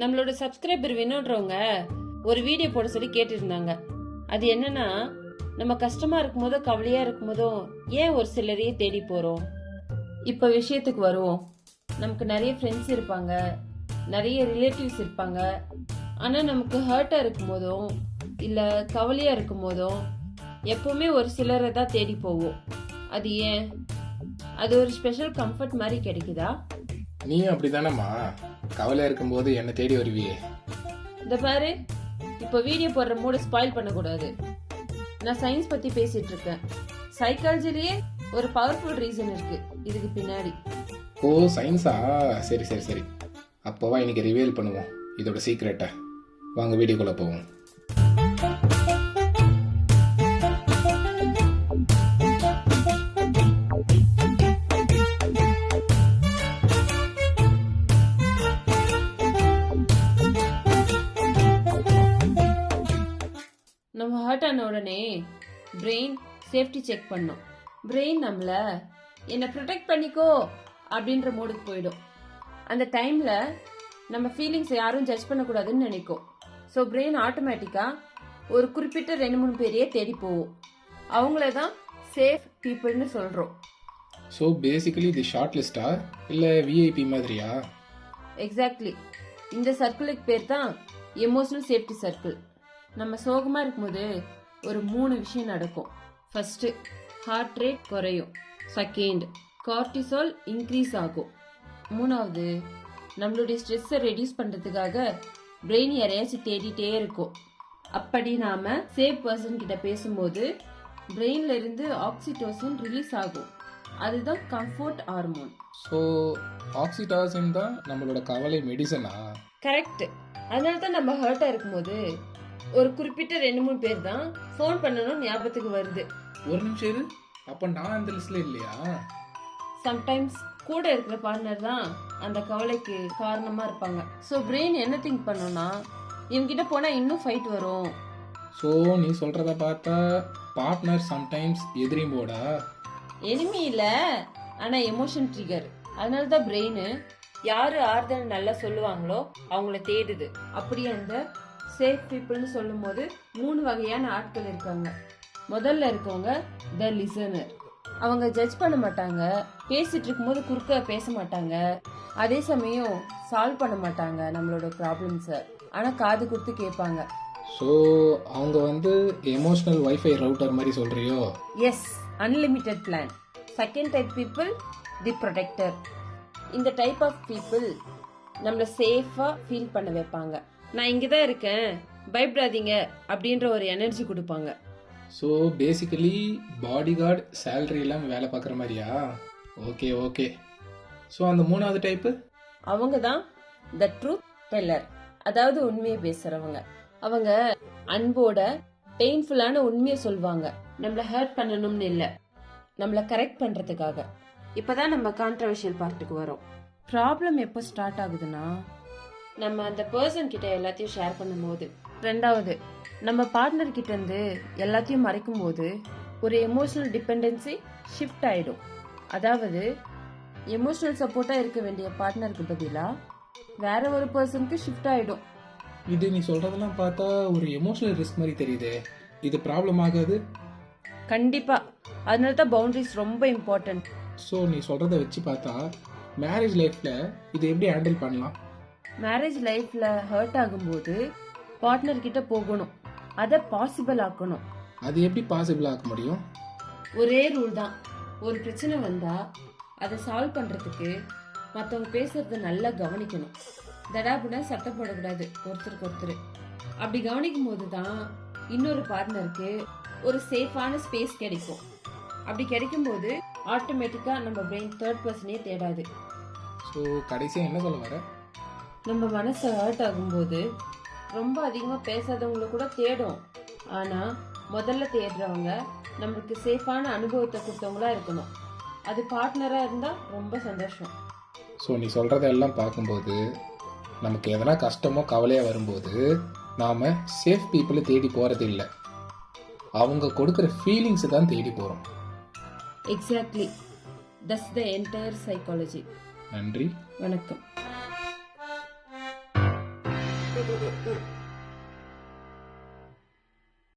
நம்மளோட சப்ஸ்கிரைபர் வேணுன்றவங்க ஒரு வீடியோ போட சொல்லி கேட்டிருந்தாங்க. அது என்னன்னா, நம்ம கஷ்டமா இருக்கும் போதோ கவலையா இருக்கும் போதோ ஏன் ஒரு சிலரையே தேடி போறோம். இப்ப விஷயத்துக்கு வருவோம். நமக்கு நிறைய ஃப்ரெண்ட்ஸ் இருப்பாங்க, நிறைய ரிலேட்டிவ்ஸ் இருப்பாங்க. ஆனா நமக்கு ஹர்ட்டா இருக்கும் போதும் இல்ல கவலையா இருக்கும் போதும் எப்பவுமே ஒரு சிலரை தான் தேடி போவோம். அது ஏன்? அது ஒரு ஸ்பெஷல் கம்ஃபர்ட் மாதிரி கிடைக்குதா? நீயும் அப்படிதானம்மா, கவலையா இருக்கும்போது என்ன தேடி வருவியே. இந்த பாரு, இப்போ வீடியோ போடுற மூட ஸ்பாயில் பண்ணக்கூடாது. நான் சயின்ஸ் பத்தி பேசிட்டு இருக்கேன். சைக்காலஜிலேயே ஒரு பவர்ஃபுல் ரீசன் இருக்கு இதுக்கு பின்னாடி. ஓ சயின்ஸா? சரி சரி சரி, அப்போவா இன்னைக்கு ரிவீல் பண்ணுவோம் இதோட சீக்ரெட்டை. வாங்க வீடியோக்குள்ள போவோம். நம்ம ஹர்ட் ஆன உடனே பிரெயின் சேஃப்டி செக் பண்ணும். பிரெயின் நம்மள என்னை ப்ரொடெக்ட் பண்ணிக்கோ அப்படின்ற மோடுக்கு போயிடும். அந்த டைம்ல நம்ம ஃபீலிங்ஸ் யாரும் ஜட்ஜ் பண்ணக்கூடாதுன்னு நினைக்கும். ஸோ பிரெயின் ஆட்டோமேட்டிக்காக ஒரு குறிப்பிட்ட 2-3 பேரையே தேடி போவோம். அவங்கள தான் சேஃப் பீப்புள்னு சொல்கிறோம். ஸோ பேசிக்கலி இது ஷார்ட் லிஸ்டா இல்லை விஐபி மாதிரியா? எக்ஸாக்ட்லி. இந்த சர்க்கிளுக்கு பேர் தான் எமோஷனல் சேஃப்டி சர்க்கிள். நம்ம சோகமாக இருக்கும்போது ஒரு 3 விஷயம் நடக்கும். ஃபர்ஸ்ட், ஹார்ட் ரேட் குறையும். செகண்ட், கார்டிசால் இன்க்ரீஸ் ஆகும். மூணாவது, நம்மளுடைய ஸ்ட்ரெஸ்ஸை ரெடியூஸ் பண்ணுறதுக்காக பிரெயின் யாரையாச்சும் தேடிட்டே இருக்கும். அப்படி நாம சேஃப் பர்சன் கிட்ட பேசும்போது பிரெயின்ல இருந்து ஆக்சிடோசின் ரிலீஸ் ஆகும். அதுதான் கம்ஃபர்ட் ஹார்மோன். ஸோ ஆக்சிடாசின் தான் நம்மளோட கவலை மெடிசனா? கரெக்ட். அதனால தான் நம்ம ஹர்ட்டா இருக்கும்போது ஒரு குறிப்பிட்ட 2-3 பேர் தான் ஃபோன் பண்ணணும் ஞாபகத்துக்கு வருது. ஒரு நிமிஷம் இரு, அப்போ நான் அந்த லிஸ்ட்ல இல்லையா? சம்டைம்ஸ் கூட இருக்கிற பார்ட்னர் தான் அந்த கவலைக்கு காரணமா இருப்பாங்க. ஸோ பிரெயின் என்ன திங்க் பண்ணும்னா, இவங்கிட்ட போனா இன்னும் ஃபைட் வரும். ஸோ நீ சொல்றத பார்த்தா பார்ட்னர் சம்டைம்ஸ் எதிரி போடா. எனிமி இல்ல, ஆனா எமோஷன் ட்ரிகர். அதனால தான் பிரெயின் யாரு ஆறுதல் நல்லா சொல்லுவாங்களோ அவங்கள தேடுது. அப்படி அந்த சேஃப் பீப்புள்னு சொல்லும் போது 3 வகையான ஆட்கள் இருக்காங்க. முதல்ல இருக்கவங்க த லிசனர். அவங்க ஜட்ஜ் பண்ண மாட்டாங்க, பேசிட்டு இருக்கும்போது குறுக்க பேச மாட்டாங்க, அதே சமயம் சால்வ் பண்ண மாட்டாங்க நம்மளோட ப்ராப்ளம்ஸை, ஆனா காது கொடுத்து கேட்பாங்க. ஸோ அவங்க வந்து எமோஷனல் வைஃபை ரவுட்டர் மாதிரி சொல்றியோ? Yes, unlimited plan. Second type people the protector. இந்த டைப் ஆஃப் பீப்புள் நம்மளை சேஃபாக ஃபீல் பண்ண வைப்பாங்க. நான் இங்கே தான் இருக்கேன், பயப்படாதீங்க அப்படின்ற ஒரு எனர்ஜி கொடுப்பாங்க. So basically body guard salary இல்லாமல் வேலை பார்க்குற மாதிரியா? Okay okay. ஸோ அந்த மூணாவது டைப்பு? அவங்க தான் த ட்ரூத் டெல்லர், அதாவது உண்மையை பேசுறவங்க. அவங்க அன்போட பெயின்ஃபுல்லான உண்மையை சொல்லுவாங்க. நம்மளை ஹர்ட் பண்ணணும்னு இல்லை, நம்மளை கரெக்ட் பண்ணுறதுக்காக. இப்போதான் நம்ம கான்ட்ரவர்ஷியல் பார்ட்டுக்கு வரோம். ப்ராப்ளம் எப்போ ஸ்டார்ட் ஆகுதுன்னா, நம்ம அந்த பர்சன் கிட்ட எல்லாத்தையும் ஷேர் பண்ணும்போது. ரெண்டாவது, நம்ம பார்ட்னர் கிட்ட இருந்து எல்லாத்தையும் மறைக்கும் போது ஒரு எமோஷனல் டிபெண்டன்சி ஷிஃப்ட் ஆயிடும். அதாவது எமோஷனல் சப்போர்ட்டா இருக்க வேண்டிய பார்ட்னருக்கு பதிலாக வேற ஒரு பர்சனுக்கு ஷிஃப்ட் ஆயிடும். இது நீ சொல்றதெல்லாம் பார்த்தா ஒரு எமோஷனல் ரிஸ்க் மாதிரி தெரியுது. இது ப்ராப்ளம் ஆகாது? கண்டிப்பா. அதனால தான் பவுண்டரிஸ் ரொம்ப இம்பார்ட்டன்ட். ஸோ நீ சொல்றத வச்சு பார்த்தா மேரேஜ் லைஃப்ல இது எப்படி ஹேண்டில் பண்ணலாம்? மேரேஜ் லைஃப்ல ஹர்ட் ஆகும்போது பார்ட்னர் கிட்ட போகணும், அதை பாசிபிள் ஆக்கணும். அது எப்படி பாசிபிள் ஆக்க முடியும்? ஒரே ரூல் தான். ஒரு பிரச்சனை வந்தா அதை சால்வ் பண்றதுக்கு மற்றவங்க பேசுறத நல்லா கவனிக்கணும். தடாபுட சட்டை போடக்கூடாது ஒருத்தருக்கு ஒருத்தர். அப்படி கவனிக்கும் போது தான் இன்னொரு பார்ட்னருக்கு ஒரு சேஃபான ஸ்பேஸ் கிடைக்கும். அப்படி கிடைக்கும் போது ஆட்டோமேட்டிக்கா நம்ம பிரெயின் தேர்ட் பர்சனே தேடாது. ஸோ கடைசியாக என்ன சொல்ல வர? நம்ம மனசு ஹர்ட் ஆகும்போது ரொம்ப அதிகமாக பேசாதவங்கள கூட தேடும். ஆனால் முதல்ல தேடுறவங்க நம்மளுக்கு சேஃபான அனுபவத்தை கொடுத்தவங்களா இருக்கணும். அது பார்ட்னராக இருந்தால் ரொம்ப சந்தோஷம். ஸோ நீ சொல்கிறதெல்லாம் பார்க்கும்போது நமக்கு எதனா கஷ்டமோ கவலையாக வரும்போது நாம் சேஃப் பீப்புளை தேடி போகிறது இல்லை, அவங்க கொடுக்குற ஃபீலிங்ஸை தான் தேடி போகிறோம். Exactly. That's the entire psychology. நன்றி, வணக்கம். பாய்.